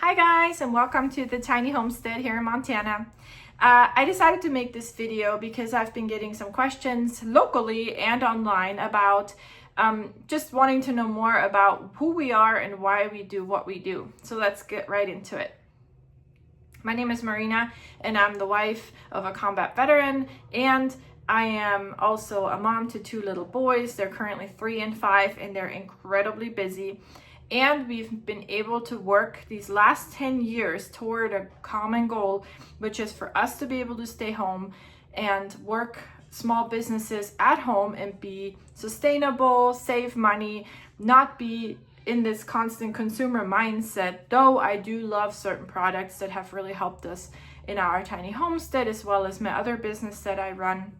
Hi guys, and welcome to the tiny homestead here in Montana. I decided to make this video because I've been getting some questions locally and online about just wanting to know more about who we are and why we do what we do. So let's get right into it. My name is Marina and I'm the wife of a combat veteran, and I am also a mom to two little boys. They're currently 3 and 5 and they're incredibly busy. And we've been able to work these last 10 years toward a common goal, which is for us to be able to stay home and work small businesses at home and be sustainable, save money, not be in this constant consumer mindset. Though I do love certain products that have really helped us in our tiny homestead, as well as my other business that I run.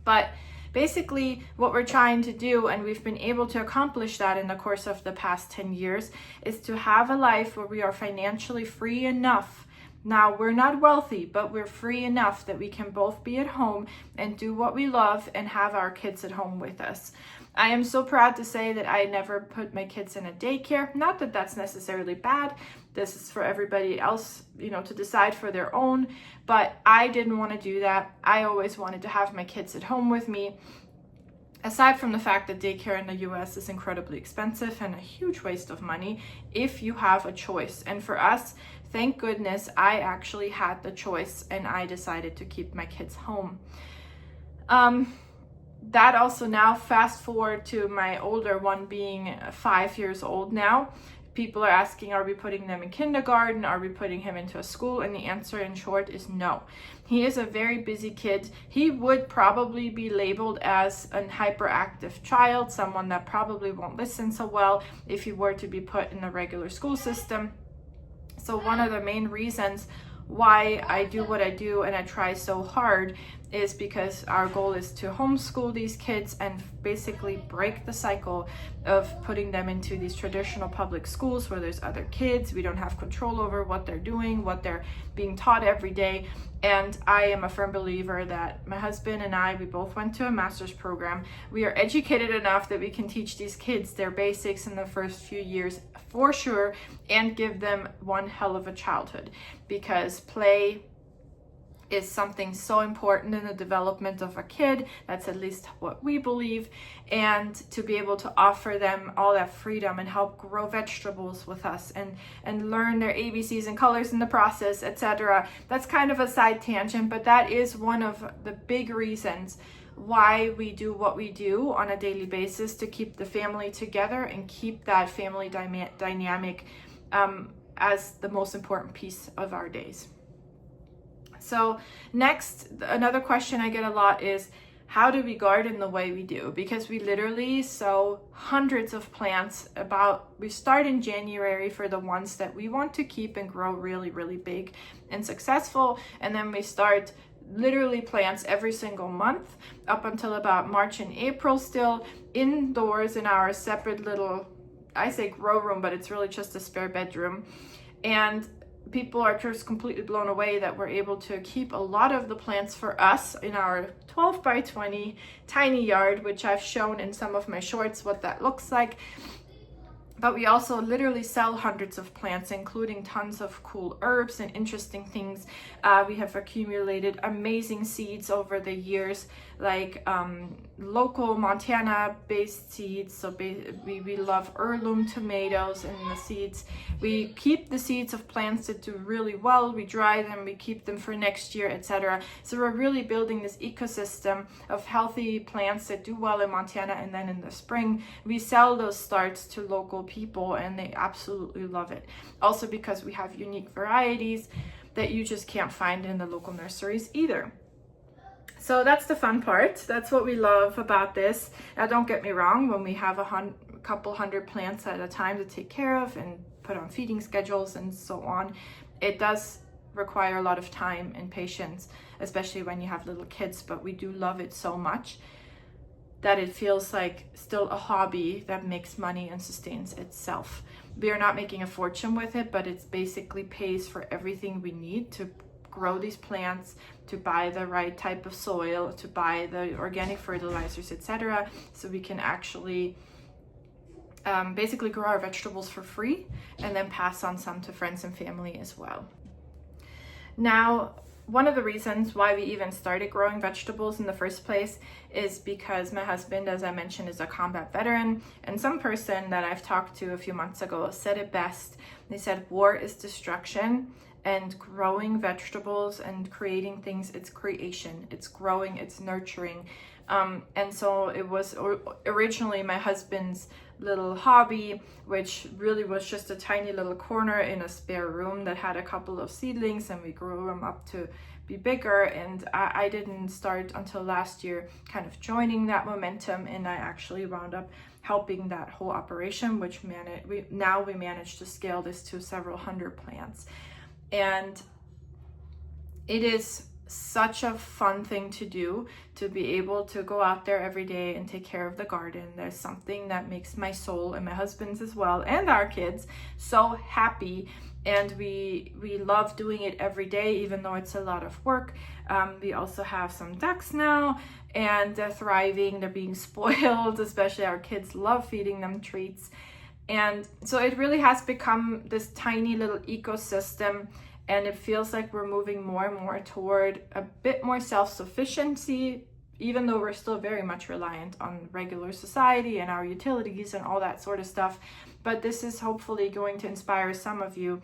But basically, what we're trying to do, and we've been able to accomplish that in the course of the past 10 years, is to have a life where we are financially free enough. Now, we're not wealthy, but we're free enough that we can both be at home and do what we love and have our kids at home with us. I am so proud to say that I never put my kids in a daycare. Not that that's necessarily bad. This is for everybody else, to decide for their own. But I didn't want to do that. I always wanted to have my kids at home with me. Aside from the fact that daycare in the US is incredibly expensive and a huge waste of money if you have a choice. And for us, thank goodness, I actually had the choice and I decided to keep my kids home. That also now, fast forward to my older one being 5 years old now. People are asking, are we putting them in kindergarten? Are we putting him into a school? And the answer in short is no. He is a very busy kid. He would probably be labeled as an hyperactive child, someone that probably won't listen so well if he were to be put in a regular school system. So one of the main reasons why I do what I do and I try so hard is because our goal is to homeschool these kids and basically break the cycle of putting them into these traditional public schools where there's other kids. We don't have control over what they're doing, what they're being taught every day. And I am a firm believer that my husband and I, we both went to a master's program. We are educated enough that we can teach these kids their basics in the first few years for sure and give them one hell of a childhood, because play is something so important in the development of a kid. That's at least what we believe. And to be able to offer them all that freedom and help grow vegetables with us and learn their ABCs and colors in the process, etc. That's kind of a side tangent, but that is one of the big reasons why we do what we do on a daily basis, to keep the family together and keep that family dynamic as the most important piece of our days. So next, another question I get a lot is, how do we garden the way we do? Because we literally sow hundreds of plants. We start in January for the ones that we want to keep and grow really, really big and successful. And then we start literally plants every single month up until about March and April, still indoors in our separate little, I say grow room, but it's really just a spare bedroom. And people are just completely blown away that we're able to keep a lot of the plants for us in our 12 by 20 tiny yard, which I've shown in some of my shorts what that looks like. But we also literally sell hundreds of plants, including tons of cool herbs and interesting things. We have accumulated amazing seeds over the years, like local Montana-based seeds. So we love heirloom tomatoes and the seeds. We keep the seeds of plants that do really well. We dry them, we keep them for next year, etc. So we're really building this ecosystem of healthy plants that do well in Montana. And then in the spring, we sell those starts to local people and they absolutely love it. Also because we have unique varieties that you just can't find in the local nurseries either. So that's the fun part. That's what we love about this. Now don't get me wrong, when we have a couple hundred plants at a time to take care of and put on feeding schedules and so on, it does require a lot of time and patience, especially when you have little kids. But we do love it so much that it feels like still a hobby that makes money and sustains itself. We are not making a fortune with it, but it basically pays for everything we need to grow these plants, to buy the right type of soil, to buy the organic fertilizers, etc. So we can actually basically grow our vegetables for free and then pass on some to friends and family as well. Now, one of the reasons why we even started growing vegetables in the first place is because my husband, as I mentioned, is a combat veteran, and some person that I've talked to a few months ago said it best. They said, war is destruction, and growing vegetables and creating things, it's creation, it's growing, it's nurturing. And so it was originally my husband's little hobby, which really was just a tiny little corner in a spare room that had a couple of seedlings, and we grew them up to be bigger. And I didn't start until last year kind of joining that momentum, and I actually wound up helping that whole operation, which we managed to scale this to several hundred plants. And it is such a fun thing to do, to be able to go out there every day and take care of the garden. There's something that makes my soul, and my husband's as well, and our kids, so happy. And we love doing it every day, even though it's a lot of work. We also have some ducks now, and they're thriving, they're being spoiled, especially our kids love feeding them treats. And so it really has become this tiny little ecosystem, and it feels like we're moving more and more toward a bit more self-sufficiency, even though we're still very much reliant on regular society and our utilities and all that sort of stuff. But this is hopefully going to inspire some of you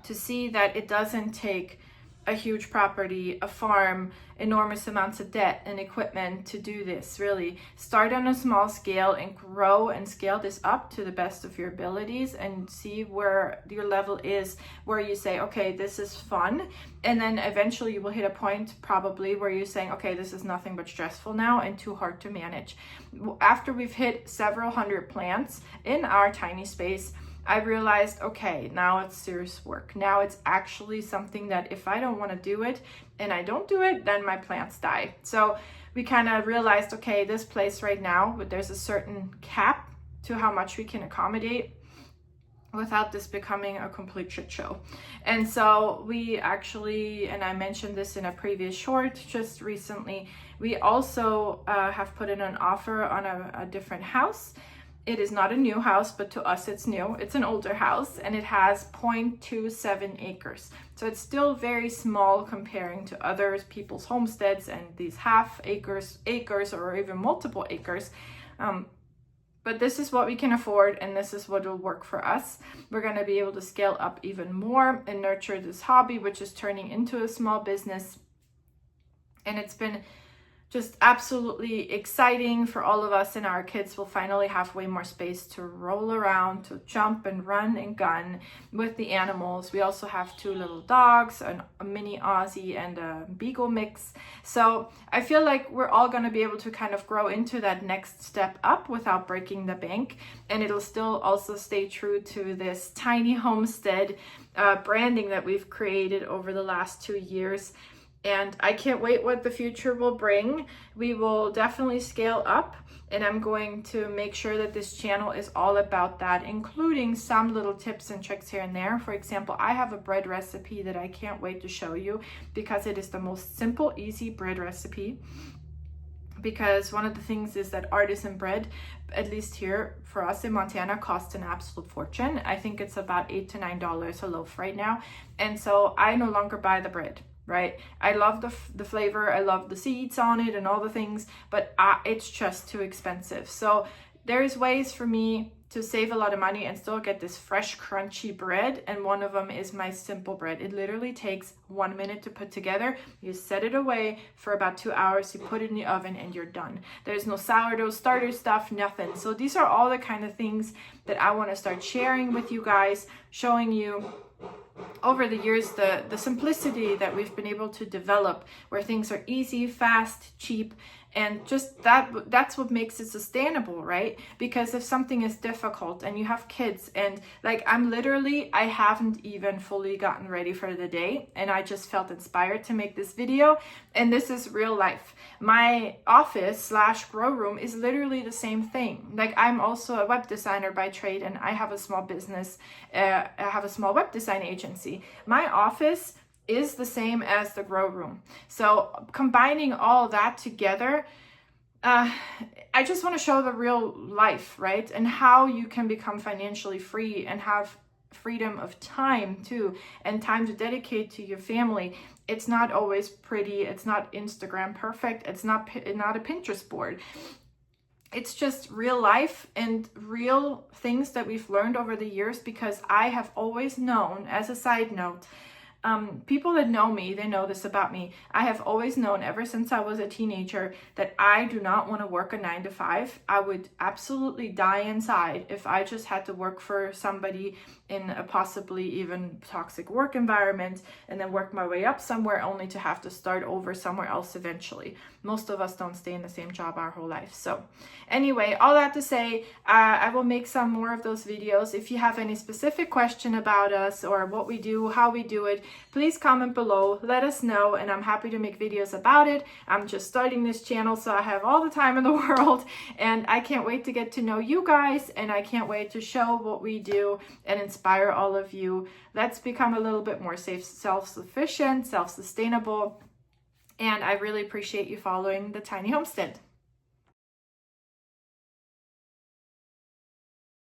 to see that it doesn't take a huge property, a farm, enormous amounts of debt and equipment to do this. Really start on a small scale and grow and scale this up to the best of your abilities, and see where your level is, where you say, okay, this is fun. And then eventually you will hit a point probably where you're saying, okay, this is nothing but stressful now and too hard to manage. After we've hit several hundred plants in our tiny space, I realized, okay, now it's serious work. Now it's actually something that if I don't want to do it and I don't do it, then my plants die. So we kind of realized, okay, this place right now, but there's a certain cap to how much we can accommodate without this becoming a complete shit show. And so we actually, and I mentioned this in a previous short just recently, we also have put in an offer on a different house. It is not a new house, but to us it's new. It's an older house, and it has 0.27 acres. So it's still very small comparing to other people's homesteads and these half acres, or even multiple acres. But this is what we can afford, and this is what will work for us. We're going to be able to scale up even more and nurture this hobby, which is turning into a small business. And it's been just absolutely exciting for all of us, and our kids will finally have way more space to roll around, to jump and run and gun with the animals. We also have 2 little dogs, a mini Aussie and a Beagle mix. So I feel like we're all going to be able to kind of grow into that next step up without breaking the bank, and it'll still also stay true to this tiny homestead branding that we've created over the last 2 years. And I can't wait what the future will bring. We will definitely scale up, and I'm going to make sure that this channel is all about that, including some little tips and tricks here and there. For example, I have a bread recipe that I can't wait to show you, because it is the most simple, easy bread recipe. Because one of the things is that artisan bread, at least here for us in Montana, costs an absolute fortune. I think it's about $8 to $9 a loaf right now. And so I no longer buy the bread. Right? I love the flavor, I love the seeds on it and all the things, but it's just too expensive. So there's ways for me to save a lot of money and still get this fresh, crunchy bread. And one of them is my simple bread. It literally takes 1 minute to put together. You set it away for about 2 hours, you put it in the oven, and you're done. There's no sourdough starter stuff, nothing. So these are all the kind of things that I want to start sharing with you guys, showing you over the years the simplicity that we've been able to develop, where things are easy, fast, cheap, and just that's what makes it sustainable, right? Because if something is difficult and you have kids, and like I haven't even fully gotten ready for the day, and I just felt inspired to make this video, and this is real life. My office / grow room is literally the same thing. Like, I'm also a web designer by trade, and I have a small business. I have a small web design agency. My office is the same as the grow room. So combining all that together, I just want to show the real life, right? And how you can become financially free and have freedom of time too, and time to dedicate to your family. It's not always pretty. It's not Instagram perfect. It's not a Pinterest board. It's just real life and real things that we've learned over the years, because I have always known, as a side note, people that know me, they know this about me. I have always known ever since I was a teenager that I do not want to work a 9-to-5. I would absolutely die inside if I just had to work for somebody in a possibly even toxic work environment and then work my way up somewhere only to have to start over somewhere else eventually. Most of us don't stay in the same job our whole life. So anyway, all that to say, I will make some more of those videos. If you have any specific question about us or what we do, how we do it, please comment below, let us know, and I'm happy to make videos about it. I'm just starting this channel, so I have all the time in the world, and I can't wait to get to know you guys, and I can't wait to show what we do and inspire all of you. Let's become a little bit more self-sufficient, self-sustainable, and I really appreciate you following the Tiny Homestead.